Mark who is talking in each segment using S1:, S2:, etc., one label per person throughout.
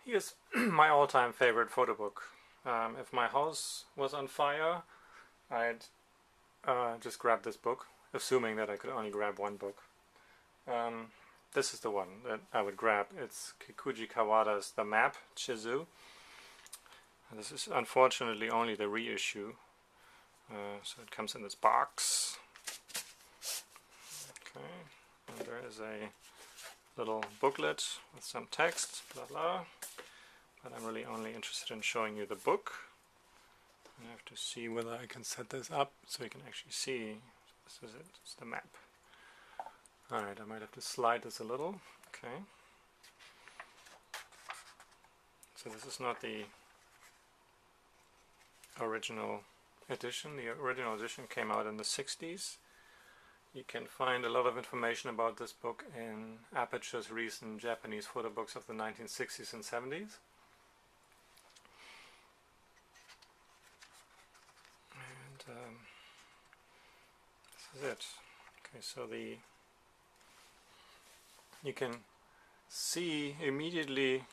S1: Here's my all-time favorite photo book. If my house was on fire, I'd just grab this book, assuming that I could only grab one book. This is the one that I would grab. It's Kikuji Kawada's The Map, Chizu. This is unfortunately only the reissue, so it comes in this box. Okay, and there is a little booklet with some text, blah blah. But I'm really only interested in showing you the book. I have to see whether I can set this up so you can actually see. This is it, it's the map. Alright, I might have to slide this a little. Okay. So this is not the original edition. The original edition came out in the 60s. You can find a lot of information about this book in Aperture's recent Japanese photo books of the 1960s and 70s. And this is it. Okay, so you can see immediately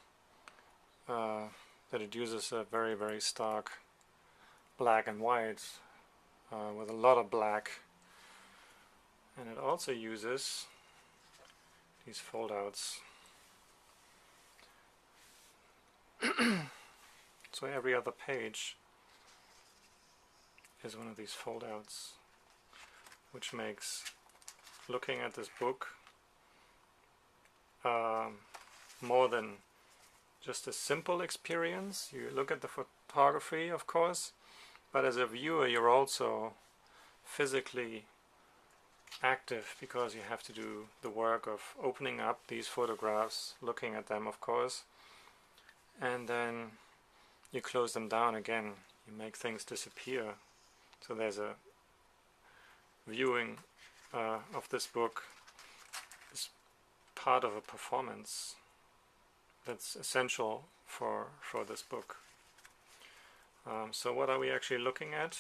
S1: that it uses a very, very stark black and white with a lot of black. And it also uses these foldouts. So every other page is one of these foldouts, which makes looking at this book more than just a simple experience. You look at the photography, of course, but as a viewer you're also physically active, because you have to do the work of opening up these photographs, looking at them, of course, and then you close them down again. You make things disappear. So there's a viewing of this book is part of a performance that's essential for this book. So what are we actually looking at?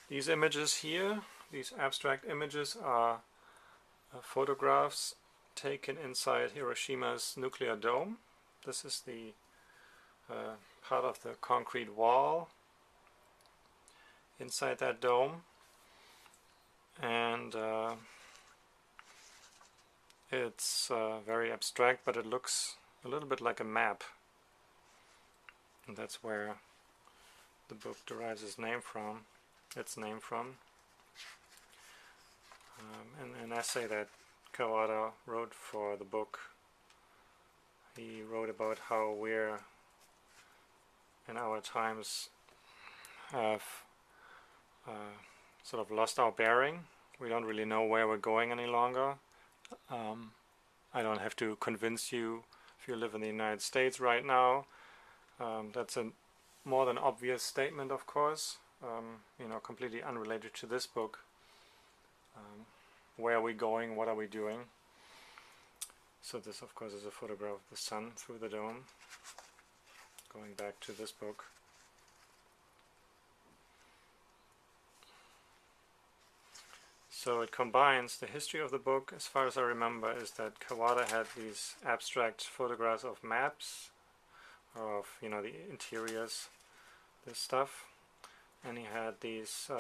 S1: These images here, these abstract images, are photographs taken inside Hiroshima's nuclear dome. This is the part of the concrete wall inside that dome, and it's very abstract, but it looks a little bit like a map, and that's where the book derives its name from. In an essay that Kawada wrote for the book, he wrote about how we're in our times have sort of lost our bearing. We don't really know where we're going any longer. I don't have to convince you, if you live in the United States right now. That's a more than obvious statement, of course, you know, completely unrelated to this book. Where are we going? What are we doing? So this, of course, is a photograph of the sun through the dome. Going back to this book. So it combines the history of the book. As far as I remember, is that Kawada had these abstract photographs of maps, of, you know, the interiors, this stuff, and he had these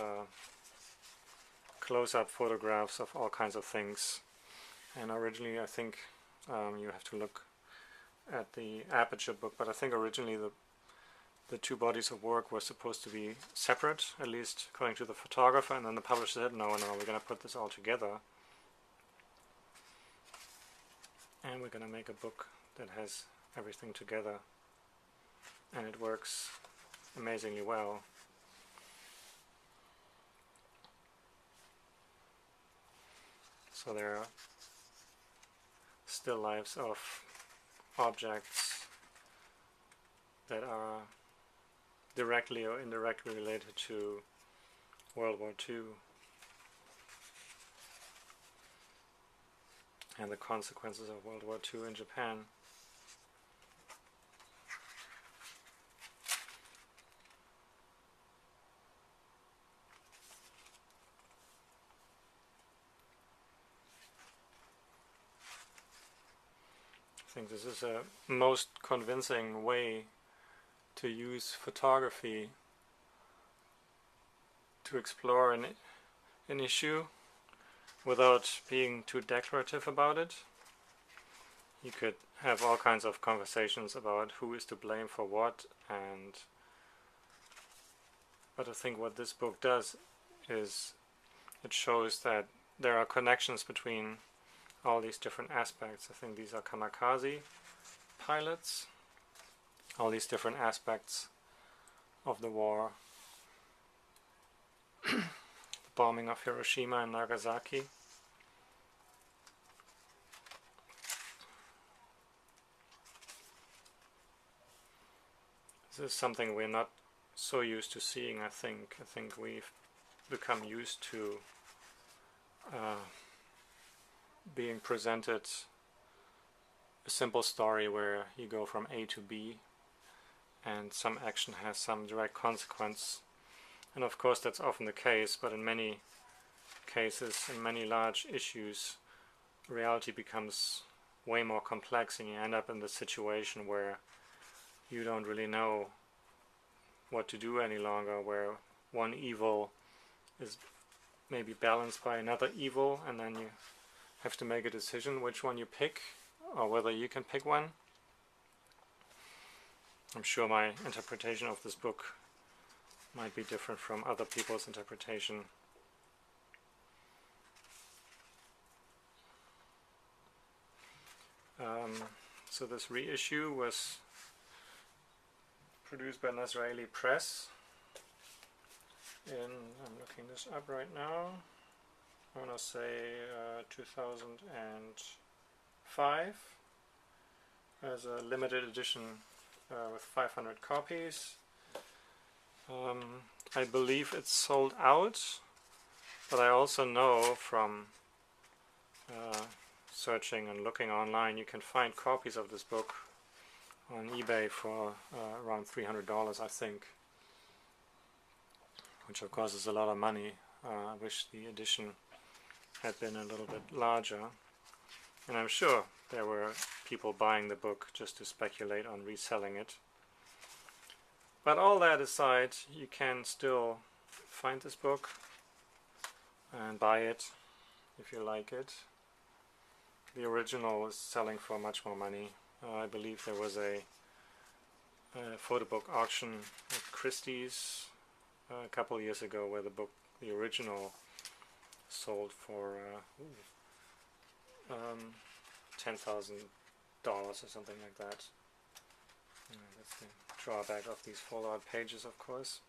S1: close-up photographs of all kinds of things. And originally, I think you have to look at the Aperture book, but I think originally the two bodies of work were supposed to be separate, at least according to the photographer, and then the publisher said, no, we're going to put this all together. And we're going to make a book that has everything together. And it works amazingly well. So there are still lifes of objects that are directly or indirectly related to World War II and the consequences of World War II in Japan. think this is a most convincing way to use photography to explore an issue without being too declarative about it. You could have all kinds of conversations about who is to blame for what, but I think what this book does is it shows that there are connections between all these different aspects. I think these are kamikaze pilots, all these different aspects of the war. The bombing of Hiroshima and Nagasaki. This is something we're not so used to seeing, I think. I think we've become used to being presented a simple story where you go from A to B and some action has some direct consequence. And of course that's often the case, but in many cases, in many large issues, reality becomes way more complex and you end up in the situation where you don't really know what to do any longer, where one evil is maybe balanced by another evil, and then you have to make a decision which one you pick, or whether you can pick one. I'm sure my interpretation of this book might be different from other people's interpretation. So this reissue was produced by an Israeli press in, I'm looking this up right now, I want to say 2005, as a limited edition with 500 copies. I believe it's sold out, but I also know from searching and looking online, you can find copies of this book on eBay for around $300, I think, which of course is a lot of money. I wish the edition had been a little bit larger, and I'm sure there were people buying the book just to speculate on reselling it. But all that aside, you can still find this book and buy it if you like it. The original is selling for much more money. I believe there was a photo book auction at Christie's a couple years ago where the original sold for $10,000 or something like that. That's the drawback of these fold-out pages, of course.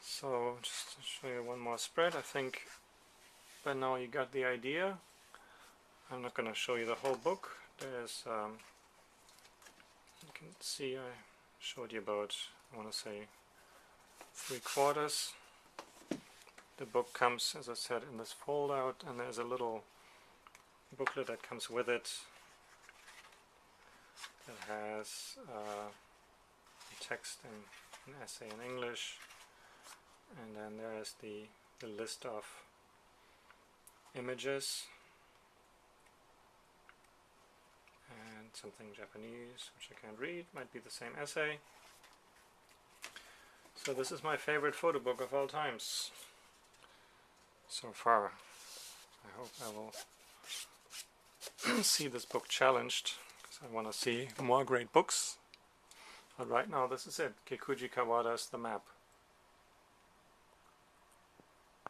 S1: So just to show you one more spread, I think by now you got the idea. I'm not going to show you the whole book. There's, you can see I showed you about, I want to say, 3/4. The book comes, as I said, in this fold out, and there's a little booklet that comes with it that has text and an essay in English. And then there is the list of images and something Japanese, which I can't read, might be the same essay. So this is my favorite photo book of all times so far. I hope I will see this book challenged, because I want to see more great books. But right now this is it. Kikuji Kawada's The Map.